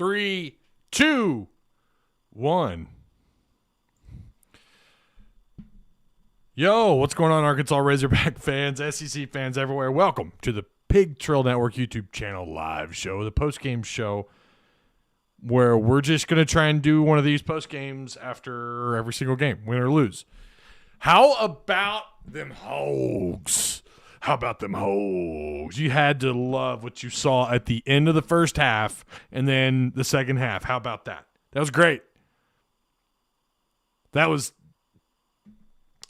3, 2, 1. Yo, what's going on, Arkansas Razorback fans, SEC fans everywhere? Welcome to the Pig Trail Network YouTube channel live show, the post-game show, where we're just going to try and do one of these post-games after every single game, win or lose. How about them Hogs? How about them Hogs? You had to love what you saw at the end of the first half and then the second half. How about that? That was great. That was...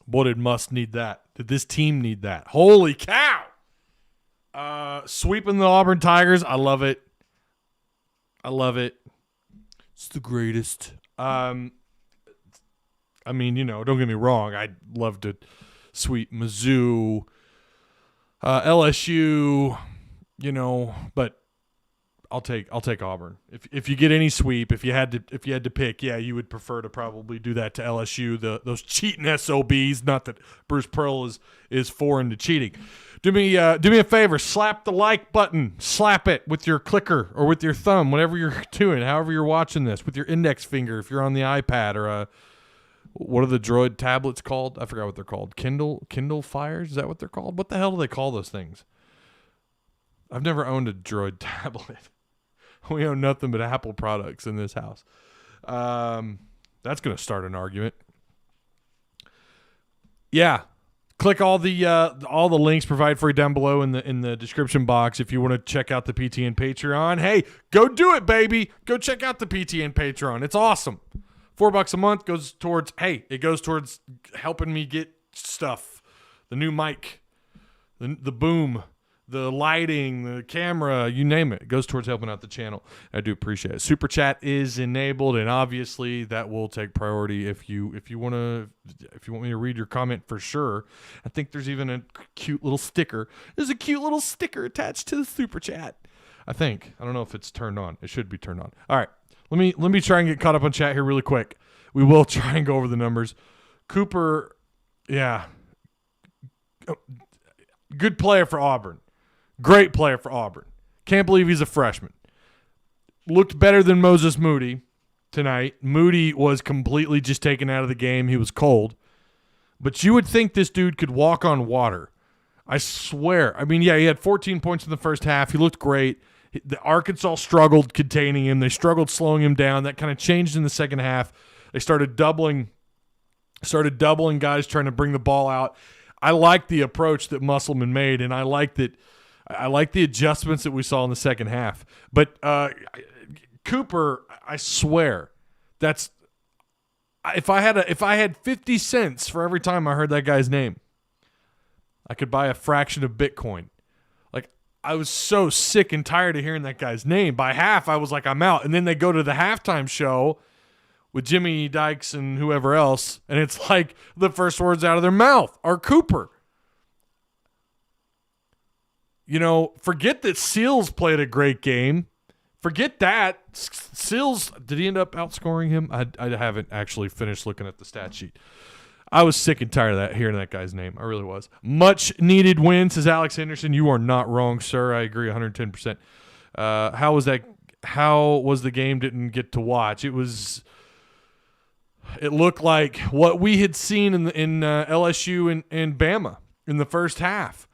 Boy, did Must need that. Did this team need that? Holy cow! Sweeping the Auburn Tigers. I love it. I love it. It's the greatest. I mean, you know, don't get me wrong. I'd love to sweep Mizzou, LSU, you know, but I'll take Auburn. If you get any sweep, if you had to pick, yeah, you would prefer to probably do that to LSU. Those cheating SOBs. Not that Bruce Pearl is foreign to cheating. Do me a favor. Slap the like button. Slap it with your clicker or with your thumb, whatever you're doing, however you're watching this, with your index finger if you're on the iPad or what are the Droid tablets called? I forgot what they're called. Kindle Fires? Is that what they're called? What the hell do they call those things? I've never owned a Droid tablet. We own nothing but Apple products in this house. That's going to start an argument. Yeah. Click all the links provided for you down below in the description box if you want to check out the PTN Patreon. Hey, go do it, baby. Go check out the PTN Patreon. It's awesome. $4 a month goes towards helping me get stuff. The new mic, the boom, the lighting, the camera, you name it. It goes towards helping out the channel. I do appreciate it. Super chat is enabled, and obviously that will take priority if you want me to read your comment for sure. I think there's even a cute little sticker. There's a cute little sticker attached to the super chat. I don't know if it's turned on. It should be turned on. All right. Let me try and get caught up on chat here really quick. We will try and go over the numbers. Cooper, yeah. Good player for Auburn. Great player for Auburn. Can't believe he's a freshman. Looked better than Moses Moody tonight. Moody was completely just taken out of the game. He was cold. But you would think this dude could walk on water. I swear. I mean, yeah, he had 14 points in the first half. He looked great. The Arkansas struggled containing him. They struggled slowing him down. That kind of changed in the second half. They started doubling guys trying to bring the ball out. I like the approach that Musselman made, and I like the adjustments that we saw in the second half. But Cooper, I swear, that's if I had 50 cents for every time I heard that guy's name, I could buy a fraction of Bitcoin. Like, I was so sick and tired of hearing that guy's name. By half, I was like, I'm out. And then they go to the halftime show with Jimmy Dykes and whoever else, and it's like the first words out of their mouth are Cooper. You know, forget that Seals played a great game. Forget that. Seals, did he end up outscoring him? I haven't actually finished looking at the stat sheet. I was sick and tired of hearing that guy's name. I really was. Much needed win, says Alex Henderson. You are not wrong, sir. I agree 110%. How was that? How was the game didn't get to watch? It looked like what we had seen in LSU and Bama in the first half.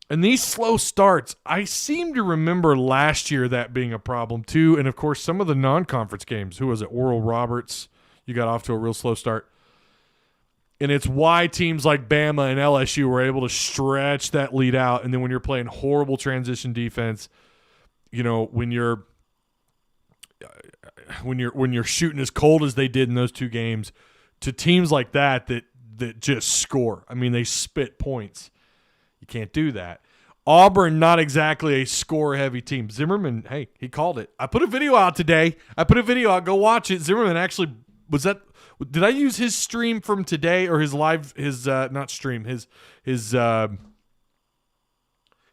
And these slow starts, I seem to remember last year that being a problem too. And, of course, some of the non-conference games. Who was it? Oral Roberts. You got off to a real slow start. And it's why teams like Bama and LSU were able to stretch that lead out. And then when you're playing horrible transition defense, you know, when you're shooting as cold as they did in those two games, to teams like that just score. I mean, they spit points. You can't do that. Auburn, not exactly a score-heavy team. Zimmerman, hey, he called it. I put a video out today. Go watch it. Zimmerman actually, did I use his stream from today or his live, his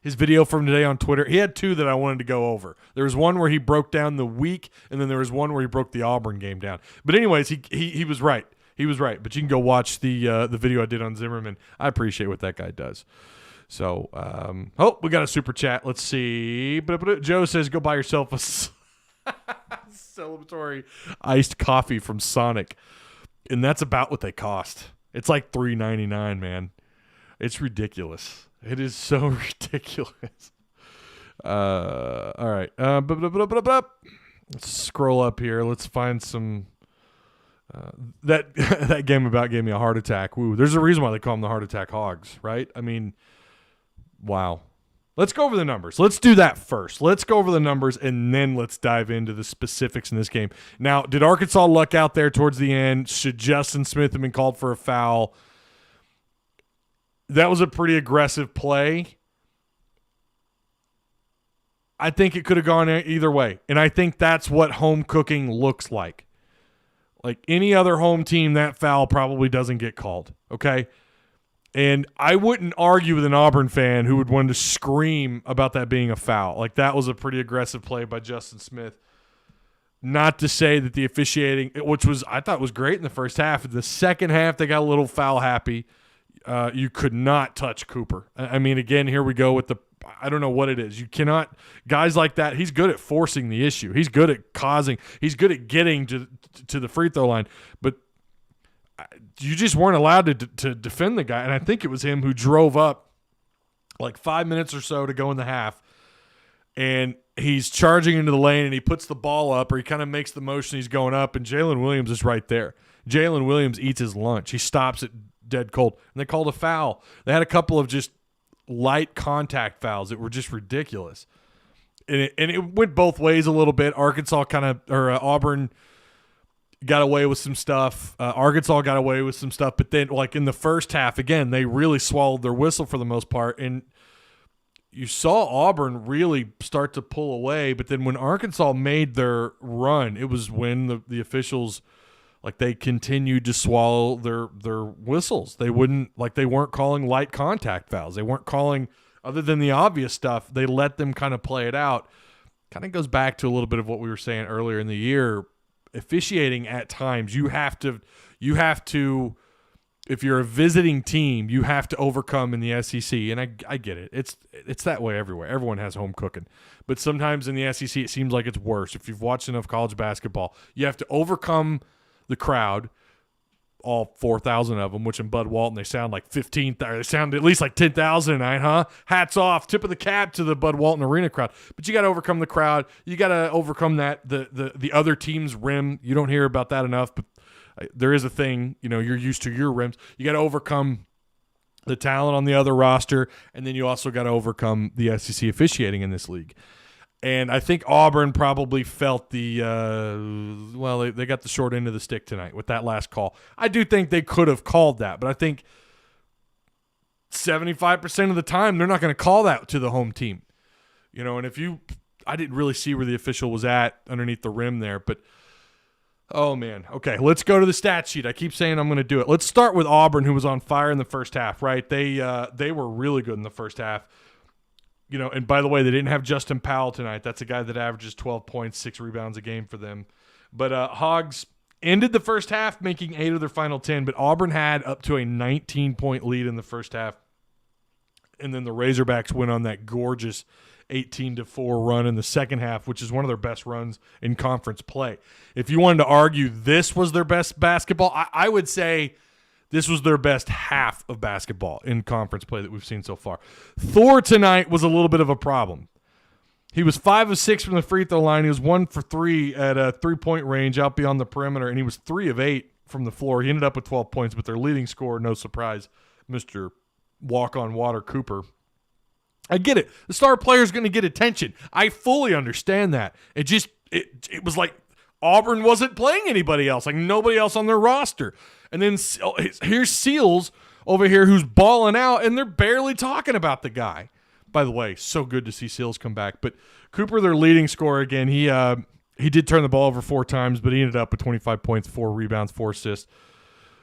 video from today on Twitter? He had two that I wanted to go over. There was one where he broke down the week, and then there was one where he broke the Auburn game down. But anyways, he was right. He was right. But you can go watch the video I did on Zimmerman. I appreciate what that guy does. So, we got a super chat. Let's see. Joe says, go buy yourself Celebratory iced coffee from Sonic. And that's about what they cost. It's like $3.99, man. It's ridiculous. It is so ridiculous. All right. Let's scroll up here. Let's find some. That game about gave me a heart attack. Woo. There's a reason why they call them the heart attack hogs, right? I mean, wow. Let's go over the numbers. Let's do that first. Let's go over the numbers, and then let's dive into the specifics in this game. Now, did Arkansas luck out there towards the end? Should Justin Smith have been called for a foul? That was a pretty aggressive play. I think it could have gone either way, and I think that's what home cooking looks like. Like any other home team, that foul probably doesn't get called, okay? And I wouldn't argue with an Auburn fan who would want to scream about that being a foul. Like, that was a pretty aggressive play by Justin Smith. Not to say that the officiating, which was I thought was great in the first half. In the second half, they got a little foul happy. You could not touch Cooper. I mean, again, here we go with the – I don't know what it is. You cannot – guys like that, he's good at forcing the issue. He's good at causing – he's good at getting to the free throw line. But – you just weren't allowed to defend the guy. And I think it was him who drove up like 5 minutes or so to go in the half. And he's charging into the lane and he puts the ball up, or he kind of makes the motion he's going up, and Jalen Williams is right there. Jalen Williams eats his lunch. He stops it dead cold. And they called a foul. They had a couple of just light contact fouls that were just ridiculous. And it went both ways a little bit. Auburn got away with some stuff. Arkansas got away with some stuff. But then, like in the first half, again, they really swallowed their whistle for the most part. And you saw Auburn really start to pull away. But then when Arkansas made their run, it was when the officials, like, they continued to swallow their whistles. They weren't calling light contact fouls. They weren't calling, other than the obvious stuff, they let them kind of play it out. Kind of goes back to a little bit of what we were saying earlier in the year. Officiating at times, you have to, if you're a visiting team, you have to overcome in the SEC. And I get it. It's that way everywhere. Everyone has home cooking. But sometimes in the SEC, it seems like it's worse. If you've watched enough college basketball, you have to overcome the crowd, all 4,000 of them, which in Bud Walton, they sound like 15,000. They sound at least like 10,000 tonight, huh? Hats off, tip of the cap to the Bud Walton Arena crowd. But you got to overcome the crowd. You got to overcome that the other team's rim. You don't hear about that enough, but there is a thing. You're used to your rims. You got to overcome the talent on the other roster, and then you also got to overcome the SEC officiating in this league. And I think Auburn probably felt they got the short end of the stick tonight with that last call. I do think they could have called that, but I think 75% of the time they're not going to call that to the home team. And I didn't really see where the official was at underneath the rim there, but oh man. Okay, let's go to the stat sheet. I keep saying I'm going to do it. Let's start with Auburn, who was on fire in the first half, right? They were really good in the first half. And by the way, they didn't have Justin Powell tonight. That's a guy that averages 12 points, 6 rebounds a game for them. But Hogs ended the first half making 8 of their final 10, but Auburn had up to a 19-point lead in the first half. And then the Razorbacks went on that gorgeous 18-4 run in the second half, which is one of their best runs in conference play. If you wanted to argue this was their best basketball, I would say this was their best half of basketball in conference play that we've seen so far. Thor tonight was a little bit of a problem. He was 5 of 6 from the free throw line. He was 1 for 3 at a 3-point range out beyond the perimeter, and he was 3 of 8 from the floor. He ended up with 12 points, but their leading scorer, no surprise, Mr. Walk-on-Water Cooper. I get it. The star player is going to get attention. I fully understand that. It was like Auburn wasn't playing anybody else, like nobody else on their roster. And then here's Seals over here who's balling out, and they're barely talking about the guy. By the way, so good to see Seals come back. But Cooper, their leading scorer, again, he did turn the ball over 4 times, but he ended up with 25 points, 4 rebounds, 4 assists.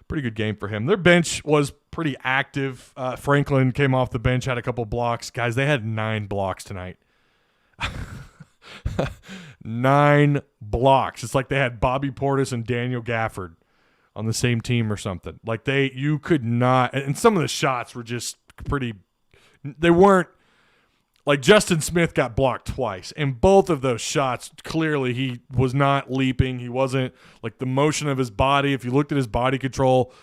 Pretty good game for him. Their bench was pretty active. Franklin came off the bench, had a couple blocks. Guys, they had 9 blocks tonight. 9 blocks. It's like they had Bobby Portis and Daniel Gafford on the same team or something. Like you could not, and some of the shots were just pretty, they weren't Like Justin Smith got blocked twice, and both of those shots, clearly he was not leaping. He wasn't, like, the motion of his body. If you looked at his body control,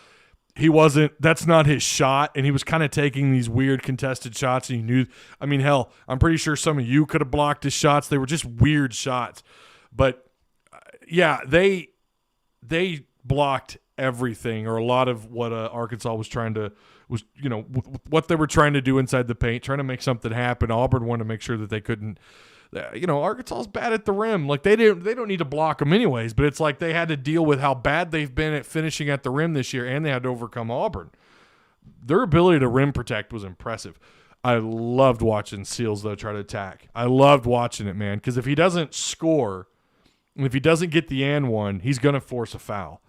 that's not his shot, and he was kind of taking these weird contested shots, and he knew, I mean, hell, I'm pretty sure some of you could have blocked his shots. They were just weird shots. But, yeah, they blocked everything, or a lot of what Arkansas was what they were trying to do inside the paint, trying to make something happen. Auburn wanted to make sure that they couldn't. Arkansas's bad at the rim. Like, they don't need to block them anyways, but it's like they had to deal with how bad they've been at finishing at the rim this year, and they had to overcome Auburn. Their ability to rim protect was impressive. I loved watching Seals, though, try to attack. I loved watching it, man, because if he doesn't score, and if he doesn't get the and one, he's going to force a foul.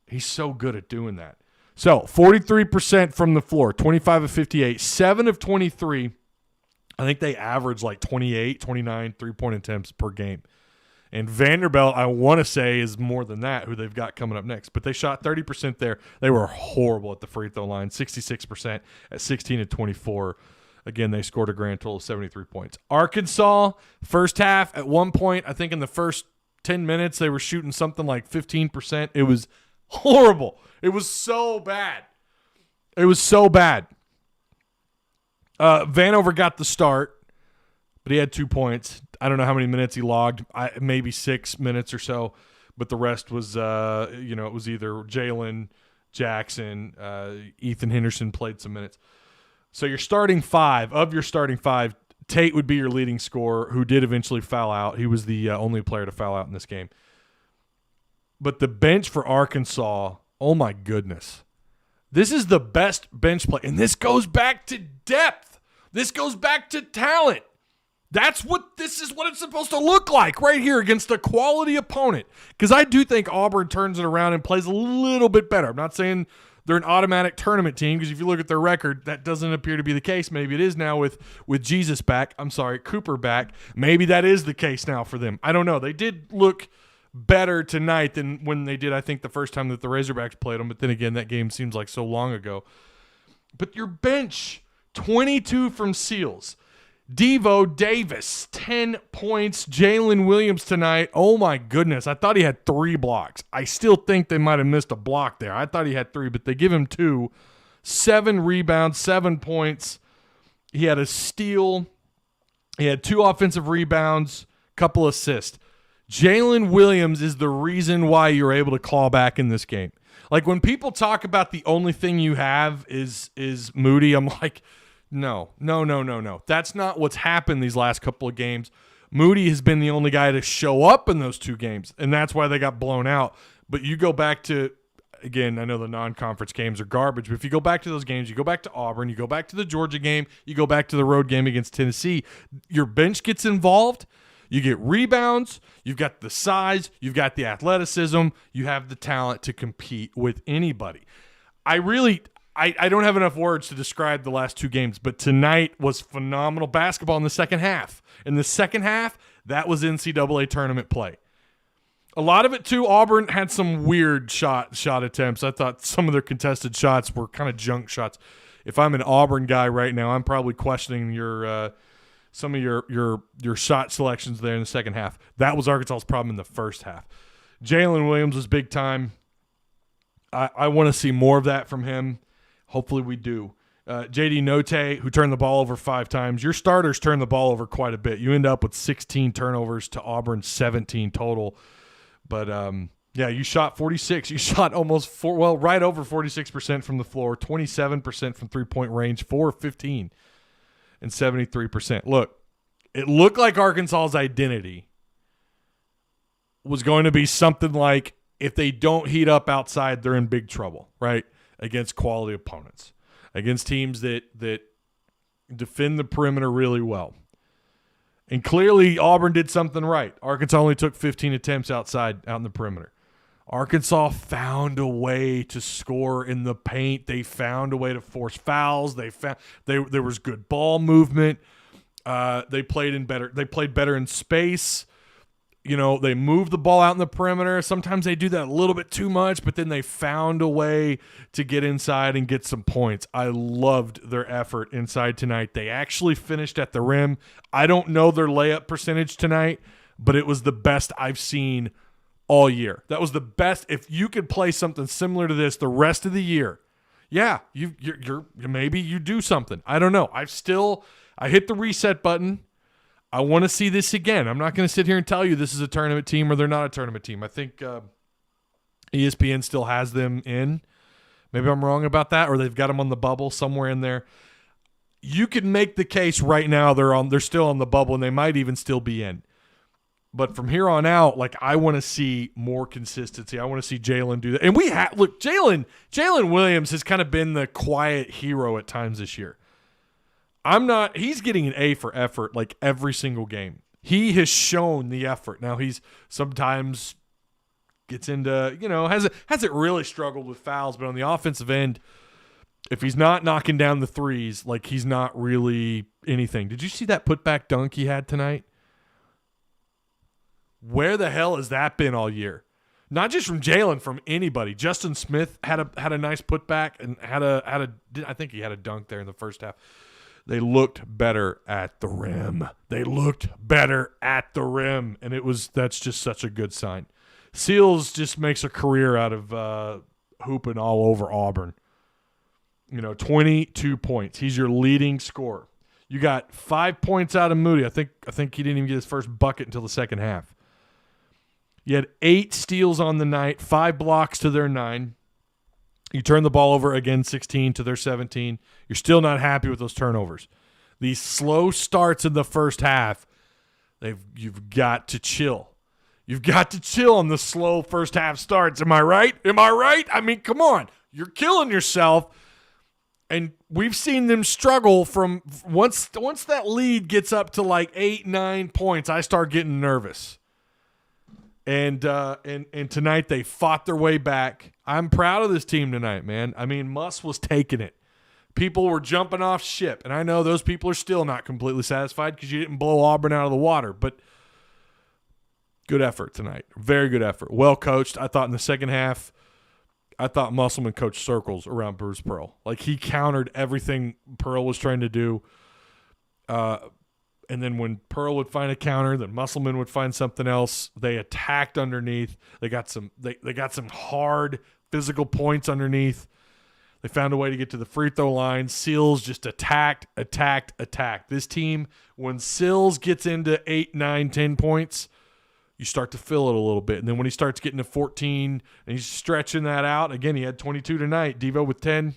He's so good at doing that. So, 43% from the floor, 25 of 58, 7 of 23. I think they average like 28, 29 three-point attempts per game. And Vanderbilt, I want to say, is more than that, who they've got coming up next. But they shot 30% there. They were horrible at the free throw line, 66% at 16 of 24. Again, they scored a grand total of 73 points. Arkansas, first half, at one point, I think in the first 10 minutes, they were shooting something like 15%. It was horrible. It was so bad. It was so bad. Vanover got the start, but he had 2 points. I don't know how many minutes he logged, maybe 6 minutes or so, but the rest was, it was either Jalen, Jackson, Ethan Henderson played some minutes. So your starting five, Tate would be your leading scorer, who did eventually foul out. He was the only player to foul out in this game. But the bench for Arkansas, oh my goodness. This is the best bench play. And this goes back to depth. This goes back to talent. This is what it's supposed to look like right here against a quality opponent. Because I do think Auburn turns it around and plays a little bit better. I'm not saying they're an automatic tournament team, because if you look at their record, that doesn't appear to be the case. Maybe it is now with Cooper back. Maybe that is the case now for them. I don't know. They did look better tonight than when they did, I think, the first time that the Razorbacks played them. But then again, that game seems like so long ago. But your bench, 22 from Seals. Devo Davis, 10 points. Jalen Williams tonight, oh my goodness. I thought he had 3 blocks. I still think they might have missed a block there. I thought he had 3, but they give him 2. 7 rebounds, 7 points. He had a steal. He had 2 offensive rebounds, couple assists. Jalen Williams is the reason why you're able to claw back in this game. Like, when people talk about the only thing you have is Moody, I'm like, no. That's not what's happened these last couple of games. Moody has been the only guy to show up in those 2 games, and that's why they got blown out. But you go back to, again, I know the non-conference games are garbage, but if you go back to those games, you go back to Auburn, you go back to the Georgia game, you go back to the road game against Tennessee, your bench gets involved. You get rebounds, you've got the size, you've got the athleticism, you have the talent to compete with anybody. I don't have enough words to describe the last 2 games, but tonight was phenomenal basketball in the second half. In the second half, that was NCAA tournament play. A lot of it, too, Auburn had some weird shot attempts. I thought some of their contested shots were kind of junk shots. If I'm an Auburn guy right now, I'm probably questioning some of your shot selections there in the second half. That was Arkansas's problem in the first half. Jalen Williams was big time. I want to see more of that from him. Hopefully we do. J.D. Note, who turned the ball over 5 times. Your starters turned the ball over quite a bit. You end up with 16 turnovers to Auburn's 17 total. But, you shot 46. You shot right over 46% from the floor, 27% from three-point range, 4 of 15. And 73%. Look, it looked like Arkansas's identity was going to be something like, if they don't heat up outside, they're in big trouble, right? Against quality opponents, against teams that defend the perimeter really well. And clearly Auburn did something right. Arkansas only took 15 attempts out in the perimeter. Arkansas found a way to score in the paint. They found a way to force fouls. There was good ball movement. They played better in space. They move the ball out in the perimeter. Sometimes they do that a little bit too much, but then they found a way to get inside and get some points. I loved their effort inside tonight. They actually finished at the rim. I don't know their layup percentage tonight, but it was the best I've seen all year. That was the best. If you could play something similar to this the rest of the year, yeah, you're maybe you do something. I don't know. I hit the reset button. I want to see this again. I'm not going to sit here and tell you this is a tournament team or they're not a tournament team. I think ESPN still has them in. Maybe I'm wrong about that, or they've got them on the bubble somewhere in there. You can make the case right now they're still on the bubble and they might even still be in. But from here on out, I want to see more consistency. I want to see Jalen do that. And Jalen Williams has kind of been the quiet hero at times this year. He's getting an A for effort every single game. He has shown the effort. Now he's sometimes gets into, hasn't really struggled with fouls, but on the offensive end, if he's not knocking down the threes, he's not really anything. Did you see that putback dunk he had tonight? Where the hell has that been all year? Not just from Jalen, from anybody. Justin Smith had a nice putback and I think he had a dunk there in the first half. They looked better at the rim. And that's just such a good sign. Seals just makes a career out of hooping all over Auburn. 22 points. He's your leading scorer. You got 5 points out of Moody. I think he didn't even get his first bucket until the second half. You had 8 steals on the night, 5 blocks to their 9. You turn the ball over again, 16 to their 17. You're still not happy with those turnovers. These slow starts in the first half, you've got to chill. You've got to chill on the slow first half starts. Am I right? I mean, come on. You're killing yourself. And we've seen them struggle from once that lead gets up to 8, 9 points, I start getting nervous. And tonight they fought their way back. I'm proud of this team tonight, man. I mean, Muss was taking it. People were jumping off ship, and I know those people are still not completely satisfied because you didn't blow Auburn out of the water, but good effort tonight. Very good effort. Well coached. I thought in the second half, Musselman coached circles around Bruce Pearl. He countered everything Pearl was trying to do. And then when Pearl would find a counter, then Musselman would find something else. They attacked underneath. They got some hard physical points underneath. They found a way to get to the free throw line. Seals just attacked. This team, when Seals gets into 8, 9, 10 points, you start to feel it a little bit. And then when he starts getting to 14 and he's stretching that out, again, he had 22 tonight. Devo with 10.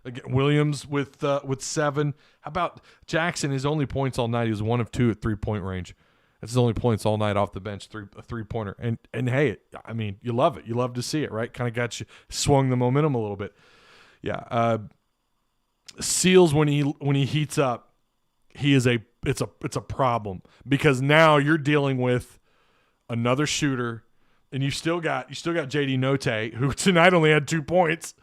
Again, Williams with 7. How about Jackson? His only points all night. He was 1 of 2 at 3-point range. That's his only points all night off the bench, a three-pointer. And hey, I mean, you love it. You love to see it, right? Kind of got you, swung the momentum a little bit. Yeah. Seals, when he heats up, it's a problem because now you're dealing with another shooter, and you still got JD Note, who tonight only had 2 points.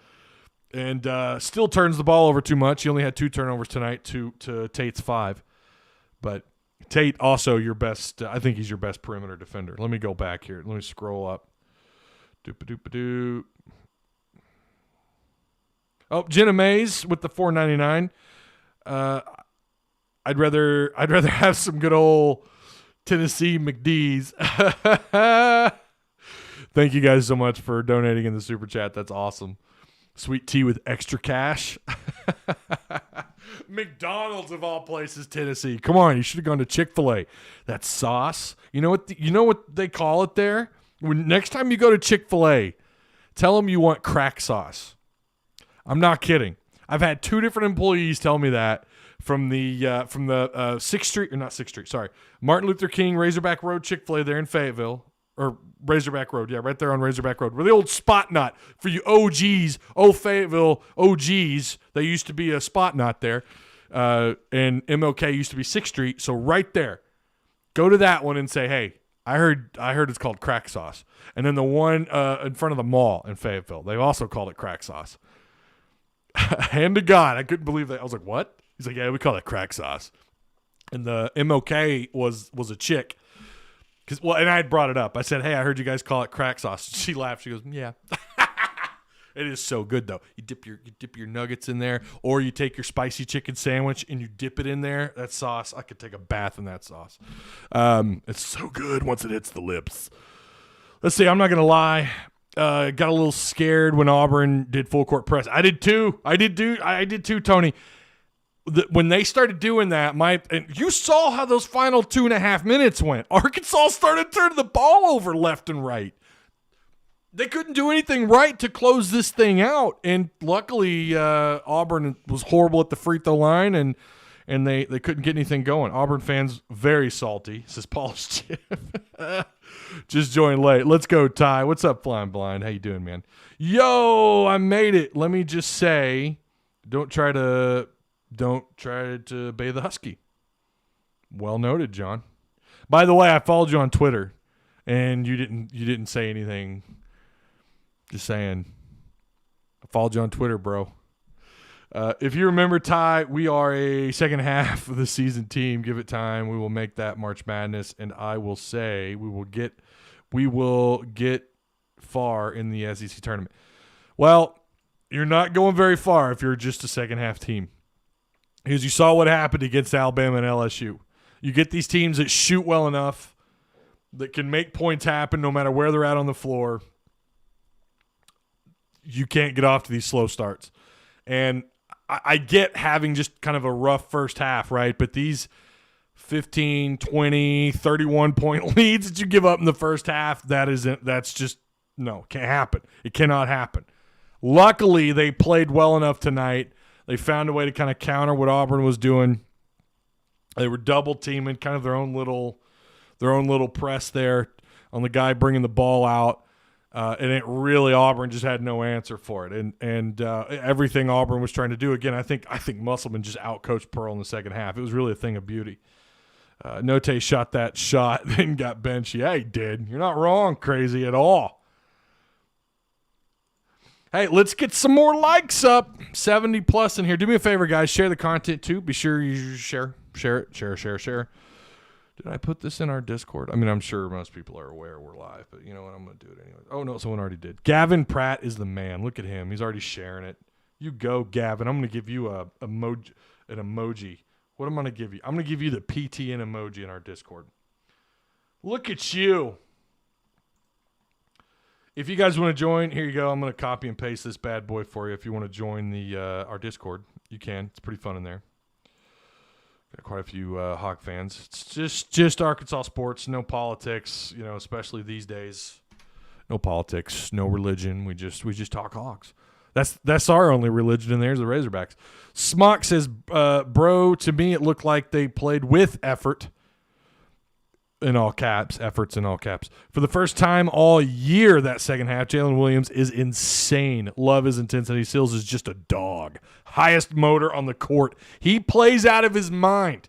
And still turns the ball over too much. He only had 2 turnovers tonight to Tate's 5. But Tate also your best. I think he's your best perimeter defender. Let me go back here. Let me scroll up. Doop-a-doop-a-doop. Oh, Jenna Mayes with the $4.99. I'd rather have some good old Tennessee McDee's. Thank you guys so much for donating in the super chat. That's awesome. Sweet tea with extra cash. McDonald's of all places, Tennessee. Come on, you should have gone to Chick-fil-A. That sauce. You know what they call it there? Next time you go to Chick-fil-A, tell them you want crack sauce. I'm not kidding. I've had 2 different employees tell me that from the 6th Street, or not 6th Street, sorry, Martin Luther King Razorback Road Chick-fil-A there in Fayetteville. Or Razorback Road, yeah, right there on Razorback Road. Where the old Spot Knot, for you OGs, Fayetteville OGs, they used to be a Spot Knot there. And MLK used to be 6th Street, so right there. Go to that one and say, hey, I heard it's called crack sauce. And then the one in front of the mall in Fayetteville, they also called it crack sauce. Hand to God, I couldn't believe that. I was like, what? He's like, yeah, we call it crack sauce. And the MLK was a chick. And I had brought it up. I said, hey, I heard you guys call it crack sauce. She laughed. She goes, yeah. It is so good, though. You dip your nuggets in there, or you take your spicy chicken sandwich and you dip it in there. That sauce, I could take a bath in that sauce. It's so good once it hits the lips. Let's see. I'm not going to lie. Got a little scared when Auburn did full court press. I did too. I did too, Tony. When they started doing that, and you saw how those final 2.5 minutes went. Arkansas started turning the ball over left and right. They couldn't do anything right to close this thing out, and luckily Auburn was horrible at the free throw line, and they couldn't get anything going. Auburn fans very salty, says Paul's Chip. Just joined late. Let's go, Ty. What's up, Flying Blind? How you doing, man? Yo, I made it. Let me just say, don't try to obey the Husky. Well noted, John. By the way, I followed you on Twitter, and you didn't say anything. Just saying. I followed you on Twitter, bro. If you remember, Ty, we are a second half of the season team. Give it time. We will make that March Madness, and I will say we will get far in the SEC tournament. Well, you're not going very far if you're just a second half team. Because you saw what happened against Alabama and LSU. You get these teams that shoot well enough, that can make points happen no matter where they're at on the floor. You can't get off to these slow starts. And I get having just kind of a rough first half, right? But these 15, 20, 31-point leads that you give up in the first half, that's just, no, can't happen. It cannot happen. Luckily, they played well enough tonight. They found a way to kind of counter what Auburn was doing. They were double teaming, kind of their own little press there on the guy bringing the ball out. And it really, Auburn just had no answer for it. And everything Auburn was trying to do, again, I think Musselman just outcoached Pearl in the second half. It was really a thing of beauty. Note shot that shot, then got benched. Yeah, he did. You're not wrong, crazy at all. Hey, let's get some more likes up. 70 plus in here. Do me a favor, guys. Share the content too. Be sure you share it. Did I put this in our Discord? I mean, I'm sure most people are aware we're live, but you know what? I'm going to do it anyway. Oh, no, someone already did. Gavin Pratt is the man. Look at him. He's already sharing it. You go, Gavin. I'm going to give you an emoji. What am I going to give you? I'm going to give you the PTN emoji in our Discord. Look at you. If you guys want to join, here you go. I'm going to copy and paste this bad boy for you. If you want to join our Discord, you can. It's pretty fun in there. Got quite a few Hawk fans. It's just Arkansas sports, no politics, especially these days. No politics, no religion. We just talk Hawks. That's our only religion in there is the Razorbacks. Smock says, bro, to me it looked like they played with effort. In all caps, efforts in all caps. For the first time all year, that second half, Jalen Williams is insane. Love his intensity. Seals is just a dog. Highest motor on the court. He plays out of his mind.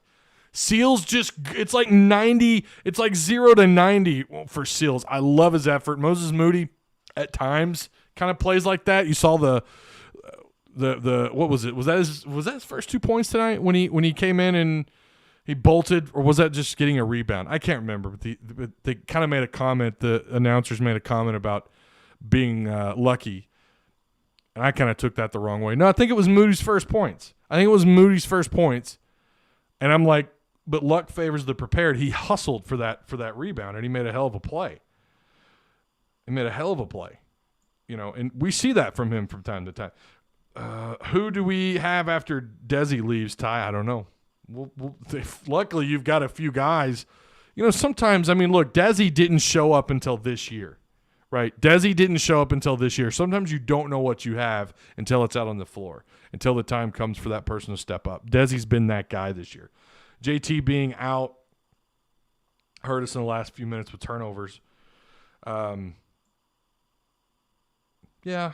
Seals it's like 90. It's like 0 to 90 for Seals. I love his effort. Moses Moody at times kind of plays like that. You saw the what was it? Was that his first 2 points tonight when he came in and he bolted, or was that just getting a rebound? I can't remember, but they kind of made a comment. The announcers made a comment about being lucky, and I kind of took that the wrong way. No, I think it was Moody's first points. And I'm like, but luck favors the prepared. He hustled for that rebound, and he made a hell of a play. And we see that from him from time to time. Who do we have after Desi leaves, Ty? I don't know. Luckily, you've got a few guys. Sometimes, look, Desi didn't show up until this year, right? Desi didn't show up until this year. Sometimes you don't know what you have until it's out on the floor, until the time comes for that person to step up. Desi's been that guy this year. JT being out hurt us in the last few minutes with turnovers. Yeah.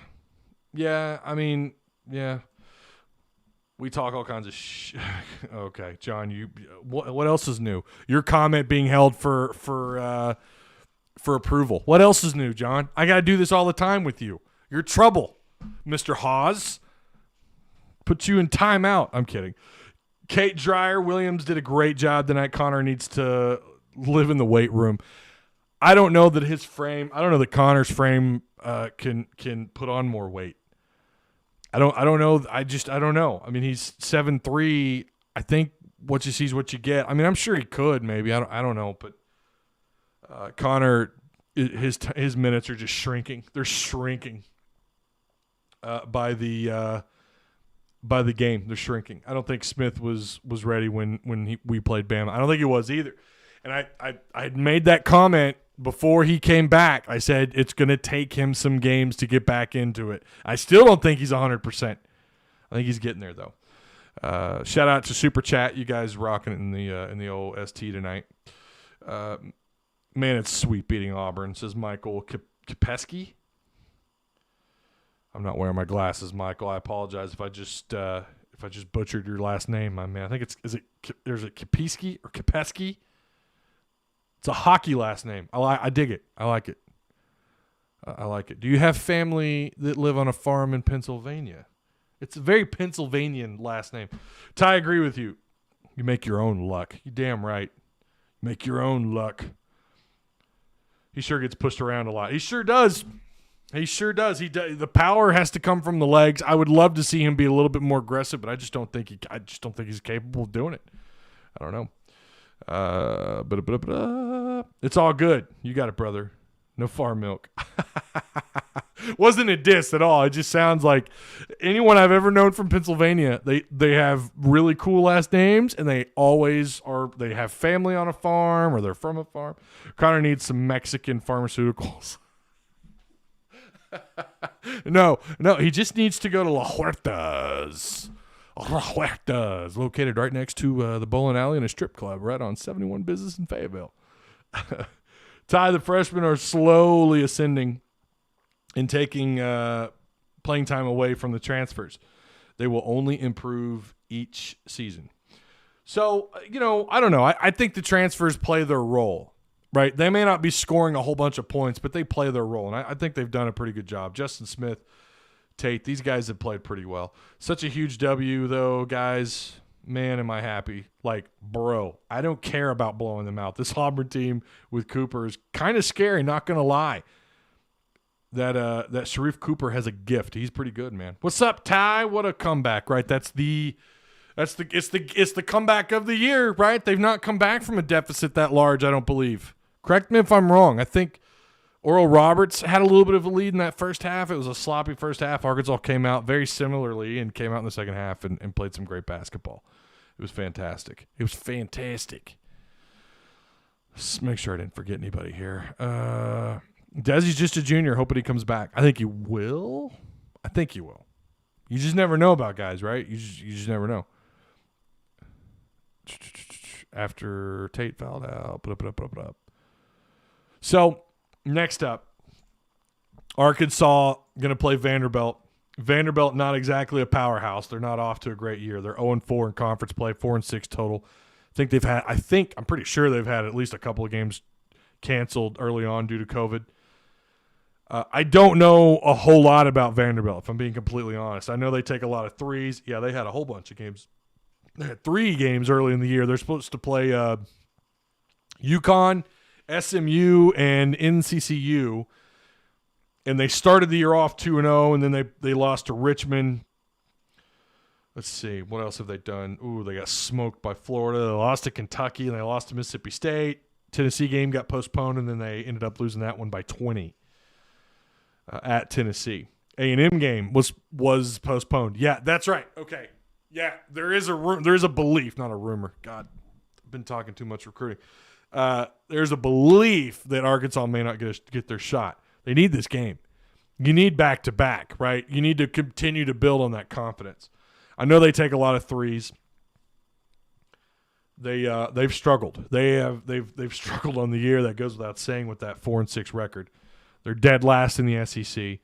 We talk all kinds of Okay, John, what else is new? Your comment being held for approval. What else is new, John? I got to do this all the time with you. You're trouble, Mr. Hawes. Put you in timeout. I'm kidding. Kate Dreyer Williams did a great job tonight. Connor needs to live in the weight room. I don't know that his frame. I don't know that Connor's frame can put on more weight. I don't know. I don't know. I mean, he's 7'3". I think what you see is what you get. I mean, I'm sure he could maybe. I don't know, but Connor, his minutes are just shrinking. They're shrinking by the game. They're shrinking. I don't think Smith was ready when we played Bama. I don't think he was either. And I had made that comment before he came back. I said it's going to take him some games to get back into it. I still don't think he's 100%. I think he's getting there though. Shout out to Super Chat. You guys rocking it in the old ST tonight. Man, it's sweet beating Auburn, says Michael Kapesky. I'm not wearing my glasses, Michael. I apologize if I just butchered your last name, my man. I think there's a Kapesky or Kapesky. It's a hockey last name. I dig it. I like it. I like it. Do you have family that live on a farm in Pennsylvania? It's a very Pennsylvanian last name. Ty, I agree with you. You make your own luck. You damn right. Make your own luck. He sure gets pushed around a lot. He sure does. He sure does. The power has to come from the legs. I would love to see him be a little bit more aggressive, but I just don't think he's capable of doing it. I don't know. It's all good. You got it, brother. No farm milk. Wasn't a diss at all. It just sounds like anyone I've ever known from Pennsylvania, they have really cool last names, and they always are. They have family on a farm, or they're from a farm. Connor needs some Mexican pharmaceuticals. No, he just needs to go to La Huertas. La Huertas, located right next to the bowling alley and a strip club, right on 71 Business in Fayetteville. Ty, the freshmen are slowly ascending and taking playing time away from the transfers. They will only improve each season. So, I don't know. I think the transfers play their role, right? They may not be scoring a whole bunch of points, but they play their role, and I think they've done a pretty good job. Justin Smith, Tate, these guys have played pretty well. Such a huge W, though, guys. Man, am I happy. Like, bro, I don't care about blowing them out. This Auburn team with Cooper is kind of scary, not going to lie. That Sharif Cooper has a gift. He's pretty good, man. What's up, Ty? What a comeback, right? It's the comeback of the year, right? They've not come back from a deficit that large, I don't believe. Correct me if I'm wrong. I think Oral Roberts had a little bit of a lead in that first half. It was a sloppy first half. Arkansas came out very similarly and came out in the second half and played some great basketball. It was fantastic. Let's make sure I didn't forget anybody here. Desi's just a junior, hoping he comes back. I think he will. You just never know about guys, right? You just never know. After Tate fouled out. So, next up, Arkansas going to play Vanderbilt. Vanderbilt, not exactly a powerhouse. They're not off to a great year. They're 0-4 in conference play, 4-6 total. I'm pretty sure they've had at least a couple of games canceled early on due to COVID. I don't know a whole lot about Vanderbilt, if I'm being completely honest. I know they take a lot of threes. Yeah, they had a whole bunch of games. They had 3 games early in the year. They're supposed to play UConn, SMU, and NCCU. And they started the year off 2-0, and then they lost to Richmond. Let's see. What else have they done? Ooh, they got smoked by Florida. They lost to Kentucky, and they lost to Mississippi State. Tennessee game got postponed, and then they ended up losing that one by 20 at Tennessee. A&M game was postponed. Yeah, that's right. Okay. Yeah, there is a belief, not a rumor. God, I've been talking too much recruiting. There's a belief that Arkansas may not get their shot. They need this game. You need back-to-back, right? You need to continue to build on that confidence. I know they take a lot of threes. They've struggled. They've struggled on the year. That goes without saying with that 4-6 record. They're dead last in the SEC.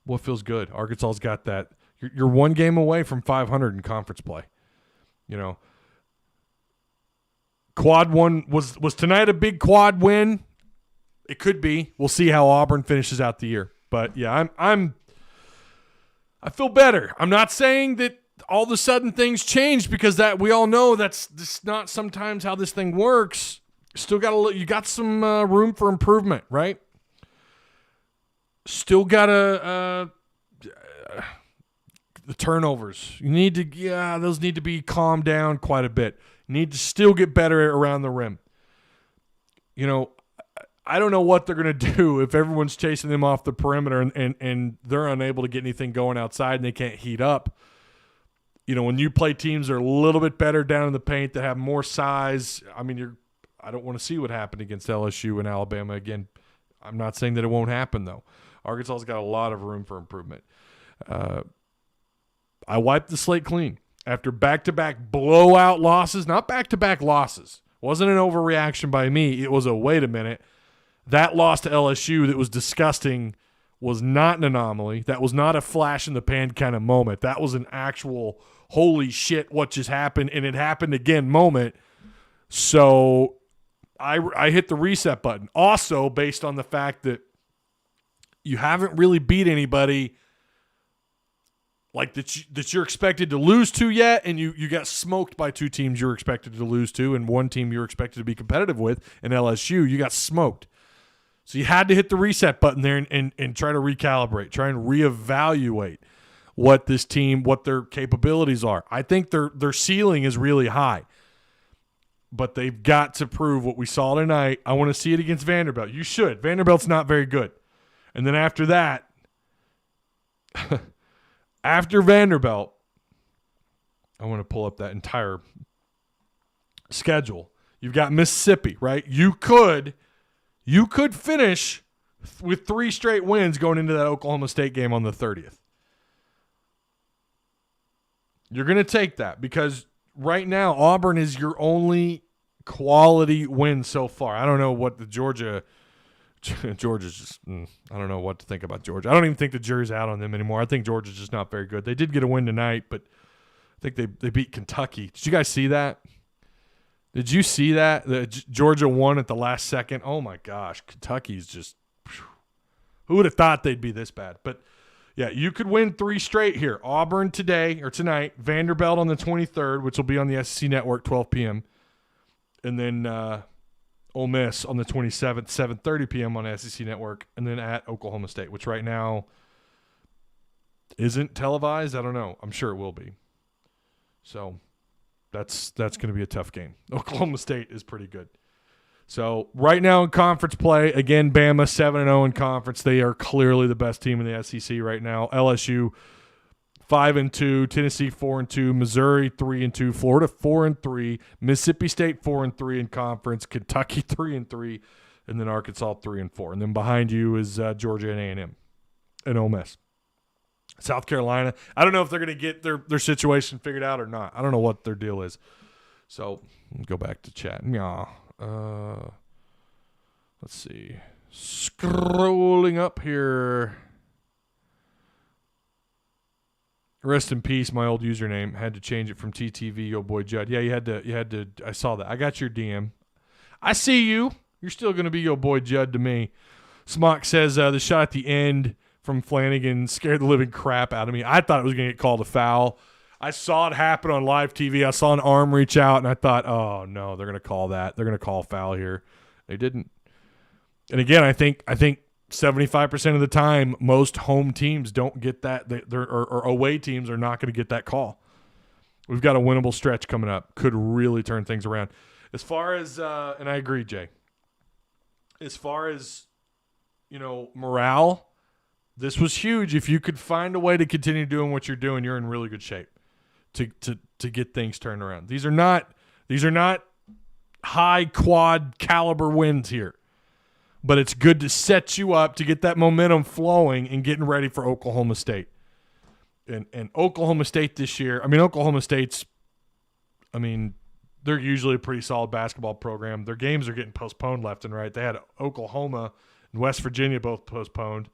Well, it feels good. Arkansas's got that. You're one game away from 500 in conference play. Quad one was tonight a big quad win? It could be. We'll see how Auburn finishes out the year. But yeah, I feel better. I'm not saying that all of a sudden things changed, because that we all know that's not sometimes how this thing works. Still got you got some room for improvement, right? Still got the turnovers. Those need to be calmed down quite a bit. Need to still get better around the rim. I don't know what they're going to do if everyone's chasing them off the perimeter and they're unable to get anything going outside and they can't heat up. When you play teams that are a little bit better down in the paint that have more size, I don't want to see what happened against LSU and Alabama again. I'm not saying that it won't happen, though. Arkansas's got a lot of room for improvement. I wiped the slate clean after back-to-back blowout losses, not back-to-back losses. Wasn't an overreaction by me. It was wait a minute. That loss to LSU that was disgusting was not an anomaly. That was not a flash in the pan kind of moment. That was an actual holy shit, what just happened, and it happened again moment. So I hit the reset button. Also, based on the fact that you haven't really beat anybody like that you're expected to lose to yet, and you got smoked by two teams you're expected to lose to, and one team you're expected to be competitive with, in LSU, you got smoked. So you had to hit the reset button there and try to recalibrate, try and reevaluate what this team, what their capabilities are. I think their ceiling is really high, but they've got to prove what we saw tonight. I want to see it against Vanderbilt. You should. Vanderbilt's not very good. And then after that, after Vanderbilt, I want to pull up that entire schedule. You've got Mississippi, right? You could finish with 3 straight wins going into that Oklahoma State game on the 30th. You're going to take that because right now Auburn is your only quality win so far. I don't know what the Georgia's just I don't know what to think about Georgia. I don't even think the jury's out on them anymore. I think Georgia's just not very good. They did get a win tonight, but I think they beat Kentucky. Did you guys see that? Did you see that? Georgia won at the last second. Oh, my gosh. Kentucky's just – who would have thought they'd be this bad? But, yeah, you could win 3 straight here. Auburn today or tonight, Vanderbilt on the 23rd, which will be on the SEC Network, 12 p.m., and then Ole Miss on the 27th, 7:30 p.m. on SEC Network, and then at Oklahoma State, which right now isn't televised. I don't know. I'm sure it will be. So that's going to be a tough game. Oklahoma State is pretty good. So right now in conference play, again, Bama 7-0 in conference. They are clearly the best team in the SEC right now. LSU 5-2, Tennessee 4-2, Missouri 3-2, Florida 4-3, Mississippi State 4-3 in conference, Kentucky 3-3, and then Arkansas 3-4. And then behind you is Georgia and A&M and Ole Miss. South Carolina, I don't know if they're going to get their situation figured out or not. I don't know what their deal is. So go back to chat. Yeah. Let's see. Scrolling up here. Rest in peace, my old username. Had to change it from TTV, yo boy Judd. Yeah, you had to. I saw that. I got your DM. I see you. You're still going to be yo boy Judd to me. Smock says the shot at the end from Flanagan scared the living crap out of me. I thought it was going to get called a foul. I saw it happen on live TV. I saw an arm reach out, and I thought, oh, no, they're going to call that. They're going to call a foul here. They didn't. And again, I think 75% of the time, most home teams don't get that. Or away teams are not going to get that call. We've got a winnable stretch coming up. Could really turn things around. As far as, and I agree, Jay, as far as, morale, this was huge. If you could find a way to continue doing what you're doing, you're in really good shape to get things turned around. These are not high quad caliber wins here. But it's good to set you up to get that momentum flowing and getting ready for Oklahoma State. And Oklahoma State this year, they're usually a pretty solid basketball program. Their games are getting postponed left and right. They had Oklahoma and West Virginia both postponed.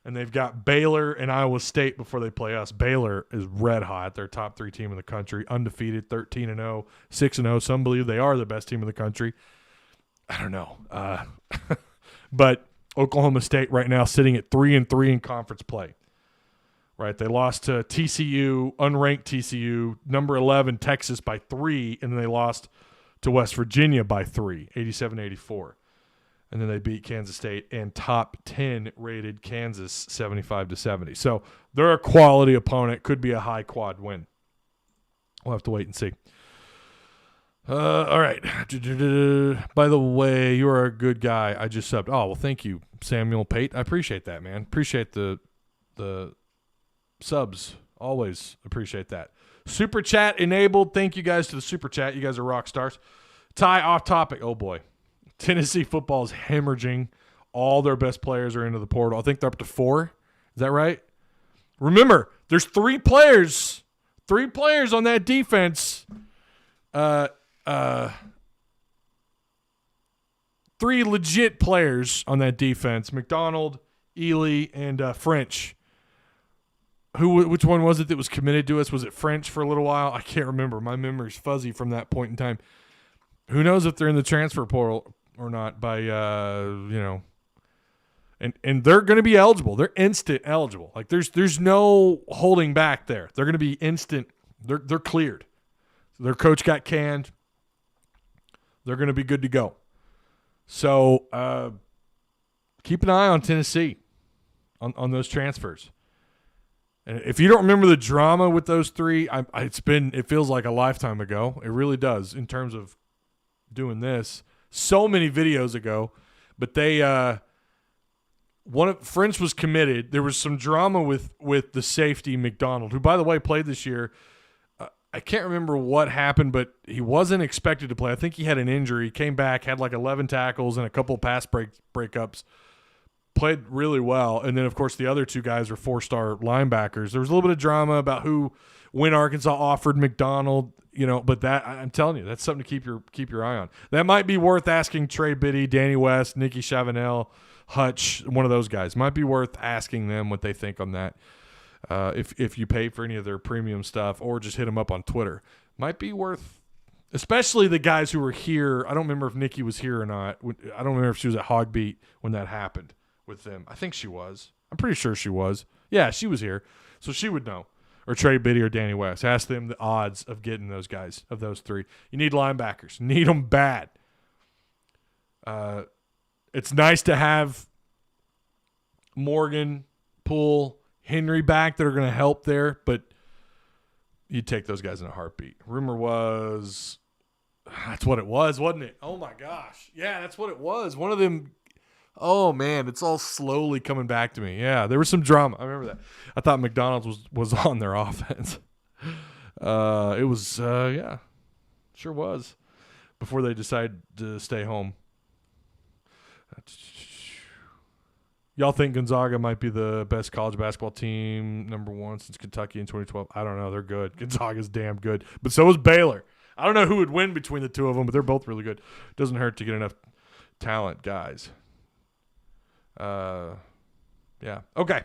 And they've got Baylor and Iowa State before they play us. Baylor is red hot. They're top 3 team in the country, undefeated, 13-0, 6-0. Some believe they are the best team in the country. I don't know. But Oklahoma State right now sitting at 3-3 in conference play. Right, they lost to TCU, unranked TCU, number 11 Texas by 3, and then they lost to West Virginia by 3, 87-84. And then they beat Kansas State and top 10 rated Kansas 75-70. So they're a quality opponent. Could be a high quad win. We'll have to wait and see. All right. By the way, you are a good guy. I just subbed. Oh, well, thank you, Samuel Pate. I appreciate that, man. Appreciate the subs. Always appreciate that. Super chat enabled. Thank you guys to the super chat. You guys are rock stars. Ty, off topic. Oh, boy. Tennessee football is hemorrhaging. All their best players are into the portal. I think they're up to 4. Is that right? Remember, there's 3 players. 3 players on that defense. 3 legit players on that defense. McDonald, Ely, and French. Which one was it that was committed to us? Was it French for a little while? I can't remember. My memory's fuzzy from that point in time. Who knows if they're in the transfer portal or not by, and they're going to be eligible. They're instant eligible. Like there's no holding back there. They're going to be instant. They're cleared. Their coach got canned. They're going to be good to go. So keep an eye on Tennessee on those transfers. And if you don't remember the drama with those 3, it feels like a lifetime ago. It really does in terms of doing this. So many videos ago, but they French was committed. There was some drama with the safety McDonald, who by the way played this year. I can't remember what happened, but he wasn't expected to play. I think he had an injury. Came back, had like 11 tackles and a couple pass breakups. Played really well. And then, of course, the other 2 guys are 4-star linebackers. There was a little bit of drama about when Arkansas offered McDonald, but that I'm telling you, that's something to keep your eye on. That might be worth asking Trey Biddy, Danny West, Nicky Chavanel, Hutch, one of those guys. Might be worth asking them what they think on that. If you pay for any of their premium stuff or just hit them up on Twitter. Might be worth, especially the guys who were here. I don't remember if Nikki was here or not. I don't remember if she was at Hogbeat when that happened with them. I think she was. I'm pretty sure she was. Yeah, she was here. So she would know. Or Trey Biddy or Danny West. Ask them the odds of getting those guys, of those 3. You need linebackers. Need them bad. It's nice to have Morgan, Poole, Henry back that are going to help there, but you'd take those guys in a heartbeat. Rumor was that's what it was, wasn't it? Oh, my gosh. Yeah, that's what it was. One of them – oh, man, it's all slowly coming back to me. Yeah, there was some drama. I remember that. I thought McDonald's was on their offense. It was, yeah, sure was, before they decided to stay home. Y'all think Gonzaga might be the best college basketball team, number 1 since Kentucky in 2012? I don't know. They're good. Gonzaga's damn good. But so is Baylor. I don't know who would win between the 2 of them, but they're both really good. Doesn't hurt to get enough talent, guys. Yeah. Okay.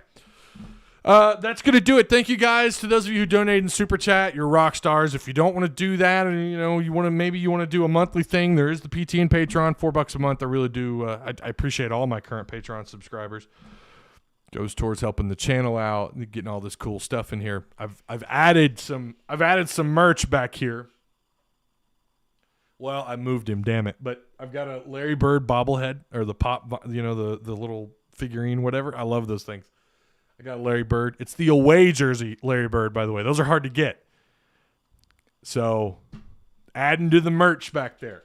That's going to do it. Thank you guys to those of you who donated in Super Chat. You're rock stars. If you don't want to do that and you want to do a monthly thing, there is the PT and Patreon, $4 a month. I really do. I appreciate all my current Patreon subscribers. Goes towards helping the channel out and getting all this cool stuff in here. I've added some merch back here. Well, I moved him, damn it. But I've got a Larry Bird bobblehead, or the pop, the little figurine, whatever. I love those things. I got a Larry Bird. It's the away jersey Larry Bird, by the way. Those are hard to get. So, adding to the merch back there.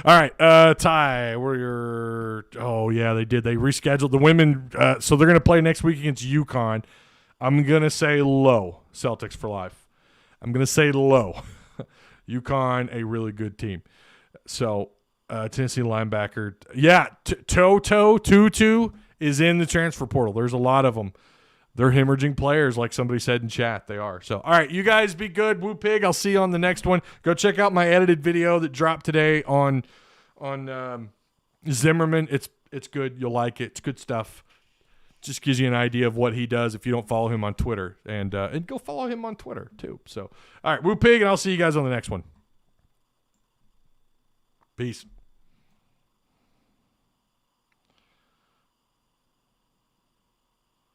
All right, Ty, oh, yeah, they did. They rescheduled the women. So, they're going to play next week against UConn. I'm going to say low, Celtics for life. I'm going to say low. UConn, a really good team. So, Tennessee linebacker. Yeah, Tutu is in the transfer portal. There's a lot of them. They're hemorrhaging players, like somebody said in chat. They are. So, all right, you guys be good. Woo Pig, I'll see you on the next one. Go check out my edited video that dropped today on Zimmerman. It's good. You'll like it. It's good stuff. Just gives you an idea of what he does if you don't follow him on Twitter. And go follow him on Twitter, too. So, all right, Woo Pig, and I'll see you guys on the next one. Peace.